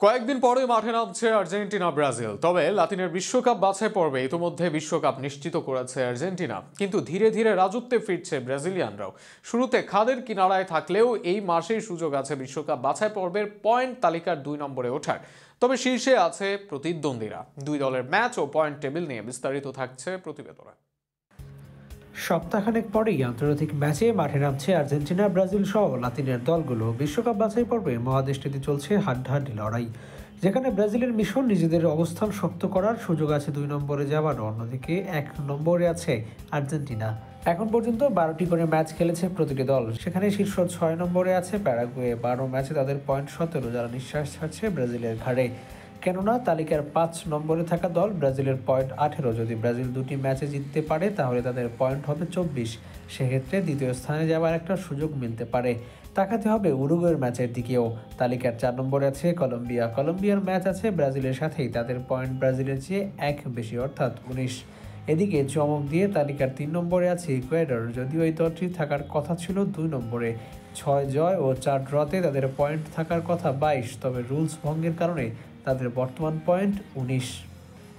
কয়েকদিন পরে মাঠে নামছে আর্জেন্টিনা ব্রাজিল। তবে লাতিনের বিশ্বকাপ বাছাই পর্বে ইতোমধ্যে বিশ্বকাপ নিশ্চিত করেছে আর্জেন্টিনা, কিন্তু ধীরে ধীরে রাজত্বে ফিরছে ব্রাজিলিয়ানরাও। শুরুতে খাদের কিনারায় থাকলেও এই মাসেই সুযোগ আছে বিশ্বকাপ বাছাই পর্বের পয়েন্ট তালিকার 2 নম্বরে ওঠার। তবে শীর্ষে আছে প্রতিদ্বন্দ্বীরা। দুই দলের ম্যাচ ও পয়েন্ট টেবিল নিয়ে বিস্তারিত থাকছে প্রতিবেদনে। সপ্তাহখানেক পরেই আন্তর্জাতিক ম্যাচে মাঠে নামছে আর্জেন্টিনা, ব্রাজিল সহ লাতিনের দলগুলো। বিশ্বকাপ বাছাই পর্বে মহাদেশটিতে চলছে হাড্ডাহাড্ডি লড়াই, যেখানে ব্রাজিলের মিশন নিজেদের অবস্থান শক্ত করার সুযোগ আছে 2 নম্বরে যাওয়ার। অন্যদিকে 1 নম্বরে আছে আর্জেন্টিনা। এখন পর্যন্ত 12টি করে ম্যাচ খেলেছে প্রতিটি দল। সেখানে শীর্ষ 6 নম্বরে আছে প্যারাগুয়ে। 12 ম্যাচে তাদের পয়েন্ট 17, যারা নিঃশ্বাস ছাড়ছে ব্রাজিলের ঘাড়ে। কেননা তালিকার 5 নম্বরে থাকা দল ব্রাজিলের পয়েন্ট 18। যদি ব্রাজিল 2টি ম্যাচে জিততে পারে তাহলে তাদের পয়েন্ট হবে 24। সেক্ষেত্রে দ্বিতীয় স্থানে যাওয়ার একটা সুযোগ মিলতে পারে। তাকাতে হবে উরুগুয়ের ম্যাচের দিকেও। তালিকার 4 নম্বরে আছে কলম্বিয়া। কলম্বিয়ার ম্যাচ আছে ব্রাজিলের সাথেই, তাদের পয়েন্ট ব্রাজিলের চেয়ে 1 বেশি, অর্থাৎ 19। এদিকে চমক দিয়ে তালিকার 3 নম্বরে আছে ইকুয়েডর। যদিও এই দলটি থাকার কথা ছিল 2 নম্বরে। 6 জয় ও 4 ড্রতে তাদের পয়েন্ট থাকার কথা 22, তবে রুলস ভঙ্গের কারণে তাদের বর্তমান পয়েন্ট 19।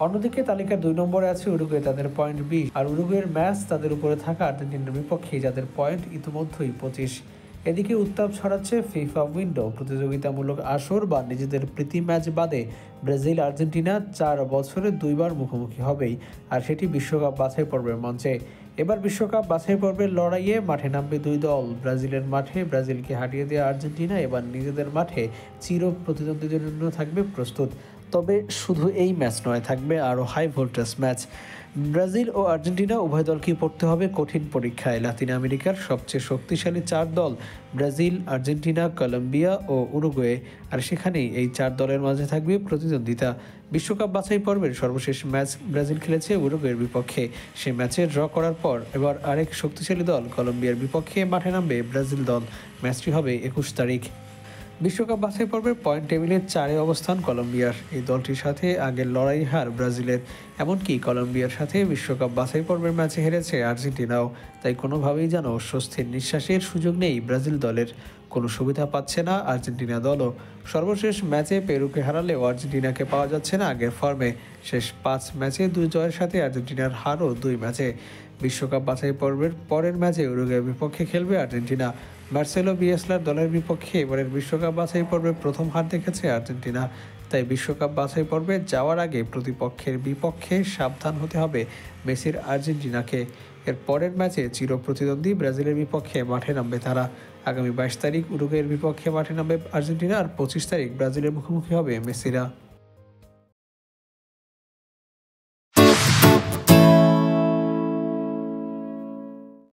অন্যদিকে তালিকার 2 নম্বরে আছে উরুগুয়ে, তাদের পয়েন্ট 20। আর উরুগুয়ের ম্যাচ তাদের উপরে থাকা আর্জেন্টিনার বিপক্ষে, যাদের পয়েন্ট ইতিমধ্যেই 25। এদিকে উত্তাপ ছড়াচ্ছে ফিফা উইন্ডো প্রতিযোগিতামূলক আসর বা নিজেদের প্রীতি ম্যাচ বাদে ব্রাজিল আর্জেন্টিনা 4 বছরে 2 বার মুখোমুখি হবেই, আর সেটি বিশ্বকাপ বাছাই পর্বের মঞ্চে। এবার বিশ্বকাপ বাছাই পর্বের লড়াইয়ে মাঠে নামবে 2 দল। ব্রাজিলের মাঠে ব্রাজিলকে হারিয়ে দেওয়া আর্জেন্টিনা এবার নিজেদের মাঠে চির প্রতিদ্বন্দ্বীদের জন্য থাকবে প্রস্তুত। তবে শুধু এই ম্যাচ নয়, থাকবে আরও হাই ভোল্টেজ ম্যাচ। ব্রাজিল ও আর্জেন্টিনা উভয় দলকেই পড়তে হবে কঠিন পরীক্ষায়। লাতিন আমেরিকার সবচেয়ে শক্তিশালী 4 দল ব্রাজিল, আর্জেন্টিনা, কলম্বিয়া ও উরুগুয়ে, আর সেখানেই এই 4 দলের মাঝে থাকবে প্রতিদ্বন্দ্বিতা। বিশ্বকাপ বাছাই পর্বের সর্বশেষ ম্যাচ ব্রাজিল খেলেছে উরুগুয়ের বিপক্ষে। সে ম্যাচে ড্র করার পর এবার আরেক শক্তিশালী দল কলম্বিয়ার বিপক্ষে মাঠে নামবে ব্রাজিল দল। ম্যাচটি হবে 21 তারিখ। বিশ্বকাপ বাছাই পর্বের পয়েন্ট টেবিলের 4-এ অবস্থান কলম্বিয়ার। এই দলটির সাথে আগের লড়াই হার ব্রাজিলের। এমনকি কলম্বিয়ার সাথে বিশ্বকাপ বাছাই পর্বের ম্যাচে হেরেছে আর্জেন্টিনাও। তাই কোনোভাবেই যেন স্বস্তির নিঃশ্বাসের সুযোগ নেই ব্রাজিল দলের। কোনো সুবিধা পাচ্ছে না আর্জেন্টিনা দলও। সর্বশেষ ম্যাচে পেরুকে হারালেও আর্জেন্টিনাকে পাওয়া যাচ্ছে না আগের ফর্মে। শেষ 5 ম্যাচে 2 জয়ের সাথে আর্জেন্টিনার হারও 2 ম্যাচে। বিশ্বকাপ বাছাই পর্বের পরের ম্যাচে উরুগুয়ের বিপক্ষে খেলবে আর্জেন্টিনা। মার্সেলো বিয়েসলার দলের বিপক্ষে এবারের বিশ্বকাপ বাছাই পর্বে প্রথম হার দেখেছে আর্জেন্টিনা। তাই বিশ্বকাপ বাছাই পর্বে যাওয়ার আগে প্রতিপক্ষের বিপক্ষে সাবধান হতে হবে মেসির আর্জেন্টিনাকে। এর পরের ম্যাচে চির প্রতিদ্বন্দ্বী ব্রাজিলের বিপক্ষে মাঠে নামবে তারা। আগামী 22 তারিখ উরুগুয়ের বিপক্ষে মাঠে নামবে আর্জেন্টিনা, আর 25 তারিখ ব্রাজিলের মুখোমুখি হবে মেসিরা।